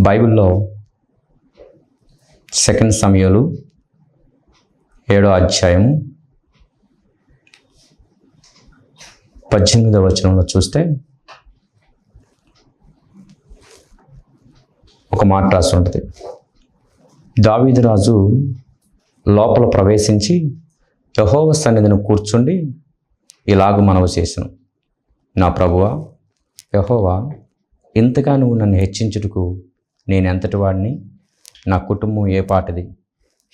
బైబిల్లో 2 సమూయేలు 7వ అధ్యాయము 18వ వచనంలో చూస్తే ఒక మాట రాసి ఉంటుంది. దావీదు రాజు లోపల ప్రవేశించి యెహోవా సన్నిధిని కూర్చుండి ఇలాగ మనవి చేసెను, నా ప్రభువా యెహోవా, ఇంతగా నువ్వు నన్ను హెచ్చించుటకు నేను ఎంతటి వాడిని, నా కుటుంబం ఏ పాటిది?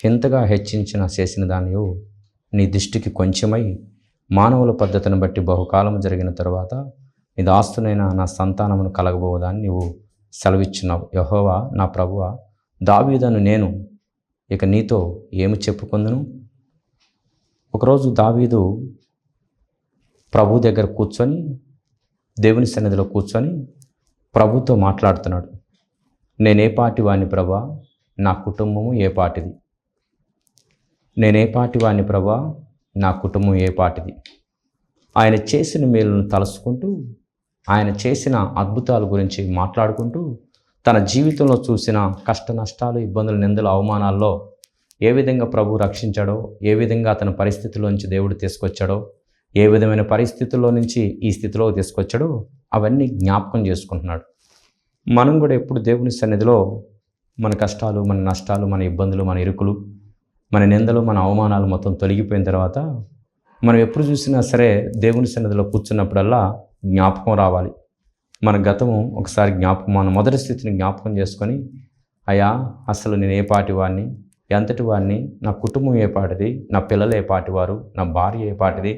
ఇంతగా హెచ్చించిన చేసిన దానియు నీ దృష్టికి కొంచెమై మానవుల పద్ధతిని బట్టి బహుకాలం జరిగిన తరువాత నీ దాస్తునైనా నా సంతానమును కలగబోదని నీవు సెలవిచ్చున్నావు. యెహోవా నా ప్రభువా, దావీదును నేను ఇక నీతో ఏమి చెప్పుకుందును? ఒకరోజు దావీదు ప్రభు దగ్గర కూర్చొని, దేవుని సన్నిధిలో కూర్చొని ప్రభుతో మాట్లాడుతున్నాడు. నేనే పాటి వాణ్ణి ప్రభా, నా కుటుంబము ఏ పాటిది? నేనే పాటి వాణ్ణి ప్రభా, నా కుటుంబం ఏ పాటిది? ఆయన చేసిన మేలును తలుసుకుంటూ, ఆయన చేసిన అద్భుతాల గురించి మాట్లాడుకుంటూ, తన జీవితంలో చూసిన కష్ట నష్టాలు, ఇబ్బందులు, నిందలు, అవమానాల్లో ఏ విధంగా ప్రభు రక్షించాడో, ఏ విధంగా అతని పరిస్థితుల్లోంచి దేవుడు తీసుకొచ్చాడో, ఏ విధమైన పరిస్థితుల్లో నుంచి ఈ స్థితిలో తీసుకొచ్చాడో అవన్నీ జ్ఞాపకం చేసుకుంటున్నాడు. మనం కూడా ఎప్పుడు దేవుని సన్నిధిలో మన కష్టాలు, మన నష్టాలు, మన ఇబ్బందులు, మన ఇరుకులు, మన నిందలు, మన అవమానాలు మొత్తం తొలగిపోయిన తర్వాత మనం ఎప్పుడు చూసినా సరే దేవుని సన్నిధిలో కూర్చున్నప్పుడల్లా జ్ఞాపకం రావాలి. మన గతము ఒకసారి జ్ఞాపకం, మన మొదటి స్థితిని జ్ఞాపకం చేసుకొని, అయ్యా అసలు నేను ఏ పాటి వాడిని, ఎంతటి వాడిని, నా కుటుంబం ఏ పాటిది, నా పిల్లలు ఏ పాటివారు, నా భార్య ఏ పాటిది,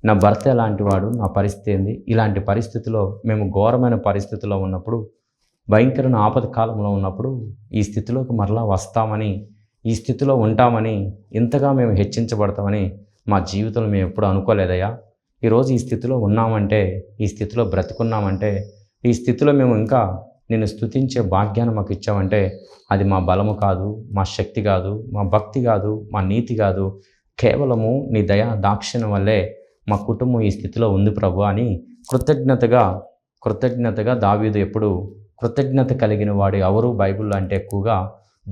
నా భర్త ఎలాంటి వాడు, నా పరిస్థితి ఏంది? ఇలాంటి పరిస్థితిలో మేము ఘోరమైన పరిస్థితిలో ఉన్నప్పుడు, భయంకరమైన ఆపద కాలంలో ఉన్నప్పుడు ఈ స్థితిలోకి మరలా వస్తామని, ఈ స్థితిలో ఉంటామని, ఇంతగా మేము హెచ్చించబడతామని మా జీవితంలో మేము ఎప్పుడు అనుకోలేదయ్యా. ఈరోజు ఈ స్థితిలో ఉన్నామంటే, ఈ స్థితిలో బ్రతుకున్నామంటే, ఈ స్థితిలో మేము ఇంకా నిన్ను స్తుతించే భాగ్యాన్ని మాకు ఇచ్చామంటే అది మా బలము కాదు, మా శక్తి కాదు, మా భక్తి కాదు, మా నీతి కాదు, కేవలము నీ దయా దాక్షిణ్యం వల్లే మా కుటుంబం ఈ స్థితిలో ఉంది ప్రభు అని కృతజ్ఞతగా దావీదు ఎప్పుడు కృతజ్ఞత కలిగిన వాడు ఎవరు బైబిల్లో అంటే ఎక్కువగా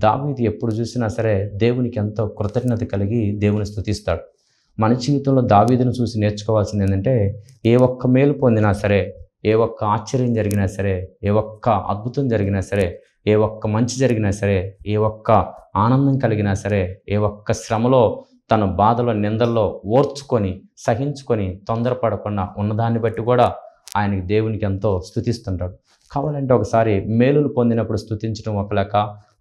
దావీదు ఎప్పుడు చూసినా సరే దేవునికి ఎంతో కృతజ్ఞత కలిగి దేవుని స్తుతిస్తాడు. మన జీవితంలో దావీదును చూసి నేర్చుకోవాల్సింది ఏంటంటే, ఏ ఒక్క మేలు పొందినా సరే, ఏ ఒక్క ఆశ్చర్యం జరిగినా సరే, ఏ ఒక్క అద్భుతం జరిగినా సరే, ఏ ఒక్క మంచి జరిగినా సరే, ఏ ఒక్క ఆనందం కలిగినా సరే, ఏ ఒక్క శ్రమలో తన బాధలో నిందల్లో ఓర్చుకొని సహించుకొని తొందరపడకుండా ఉన్నదాన్ని బట్టి కూడా ఆయనకి దేవునికి ఎంతో స్తుతిస్తుంటాడు. కావాలంటే ఒకసారి మేలులు పొందినప్పుడు స్తుతించడం ఒక లెక్క,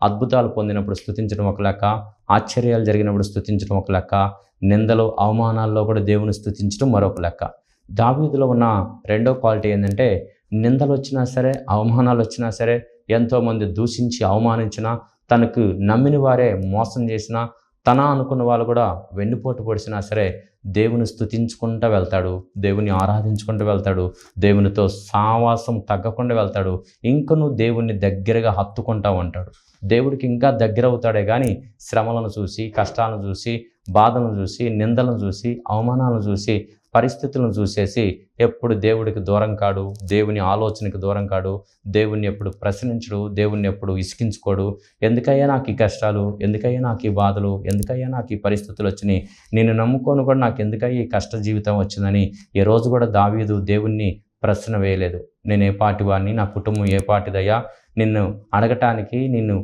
అద్భుతాలు పొందినప్పుడు స్తుతించడం ఒక లెక్క, ఆశ్చర్యాలు జరిగినప్పుడు స్తుతించడం ఒక లెక్క, నిందలు అవమానాల్లో కూడా దేవుని స్తుతించడం మరొక లెక్క. దావీదులో ఉన్న రెండో క్వాలిటీ ఏంటంటే, నిందలు వచ్చినా సరే, అవమానాలు వచ్చినా సరే, ఎంతోమంది దూషించి అవమానించినా, తనకు నమ్మిన వారే మోసం చేసినా, తన అనుకున్న వాళ్ళు కూడా వెన్నుపోటు పొడిచినా సరే దేవుని స్తుతించుకుంటూ వెళ్తాడు, దేవుని ఆరాధించుకుంటూ వెళ్తాడు, దేవునితో సావాసం తగ్గకుండా వెళ్తాడు, ఇంకను దేవుణ్ణి దగ్గరగా హత్తుకుంటూ ఉంటాడు. దేవుడికి ఇంకా దగ్గర అవుతాడే కానీ శ్రమలను చూసి, కష్టాలను చూసి, బాధలను చూసి, నిందలను చూసి, అవమానాలను చూసి, పరిస్థితులను చూసేసి ఎప్పుడు దేవుడికి దూరం కాడు, దేవుని ఆలోచనకి దూరం కాడు, దేవుణ్ణి ఎప్పుడు ప్రశ్నించడు, దేవుణ్ణి ఎప్పుడు ఇసికించుకోడు. ఎందుకయ్యా నాకు ఈ కష్టాలు, ఎందుకయ్యా నాకు ఈ బాధలు, ఎందుకయ్యా నాకు ఈ పరిస్థితులు వచ్చినాయి, నేను నమ్ముకొని కూడా నాకు ఎందుకయ్యా ఈ కష్ట జీవితం వచ్చిందని ఏ రోజు కూడా దావీదు దేవుణ్ణి ప్రశ్న వేయలేదు. నేను ఏ పాటి వాడిని, నా కుటుంబం ఏ పాటిదయ్యా, నిన్ను అడగటానికి, నిన్ను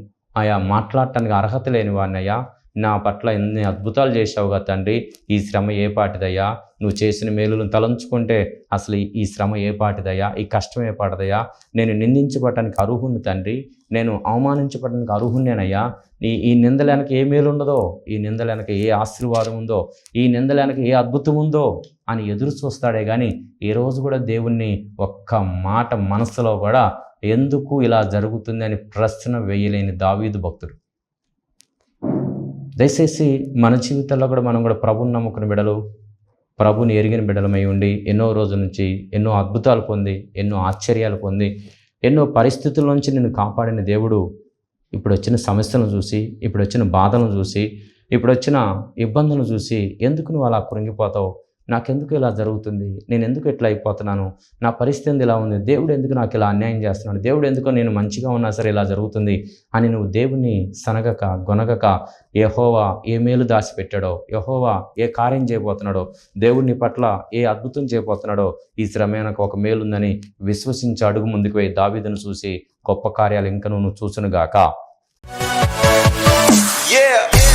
మాట్లాడటానికి అర్హత లేని వాడినయ్యా, నా పట్ల ఎన్ని అద్భుతాలు చేశావుగా తండ్రి, ఈ శ్రమ ఏ పాటిదయ్యా, నువ్వు చేసిన మేలులను తలంచుకుంటే అసలు ఈ శ్రమ ఏ పాటిదయ్యా, ఈ కష్టం ఏ పాటిదయ్యా, నేను నిందించబడటానికి అర్హుణ్ణి తండ్రి, నేను అవమానించబడటానికి అర్హుణ్ణేనయ్యా, ఈ నిందల వెనక ఏ మేలు ఉండదో, ఈ నిందల వెనక ఏ ఆశీర్వాదం ఉందో, ఈ నిందల వెనక ఏ అద్భుతం ఉందో అని ఎదురు చూస్తాడే కానీ ఏ రోజు కూడా దేవుణ్ణి ఒక్క మాట మనసులో కూడా ఎందుకు ఇలా జరుగుతుంది అని ప్రశ్న వేయలేని దావీదు భక్తుడు. దయచేసి మన జీవితంలో కూడా మనం కూడా ప్రభుని నమ్ముకుని బిడ్డలు, ప్రభుని ఎరిగిన బిడ్డలమై ఉండి ఎన్నో రోజుల నుంచి ఎన్నో అద్భుతాలు పొంది, ఎన్నో ఆశ్చర్యాలు పొంది, ఎన్నో పరిస్థితుల నుంచి నిన్ను కాపాడిన దేవుడు ఇప్పుడు వచ్చిన సమస్యలను చూసి, ఇప్పుడు వచ్చిన బాధలను చూసి, ఇప్పుడు వచ్చిన ఇబ్బందులను చూసి ఎందుకు నువ్వు అలా కృంగిపోతావు? నాకెందుకు ఇలా జరుగుతుంది, నేను ఎందుకు ఇట్లా అయిపోతున్నాను, నా పరిస్థితి ఇలా ఉంది, దేవుడు ఎందుకు నాకు ఇలా అన్యాయం చేస్తున్నాడు, దేవుడు ఎందుకో నేను మంచిగా ఉన్నా సరే ఇలా జరుగుతుంది అని నువ్వు దేవుణ్ణి సనగక గొనగక, యెహోవా ఏ మేలు దాచిపెట్టాడో, యెహోవా ఏ కార్యం చేయబోతున్నాడో, దేవుడి పట్ల ఏ అద్భుతం చేయబోతున్నాడో, ఈ శ్రమ వెనక ఒక మేలుందని విశ్వసించి అడుగు ముందుకు పోయి దావీదును చూసి గొప్ప కార్యాలు ఇంకా నువ్వు చూసునుగాక. Yeah.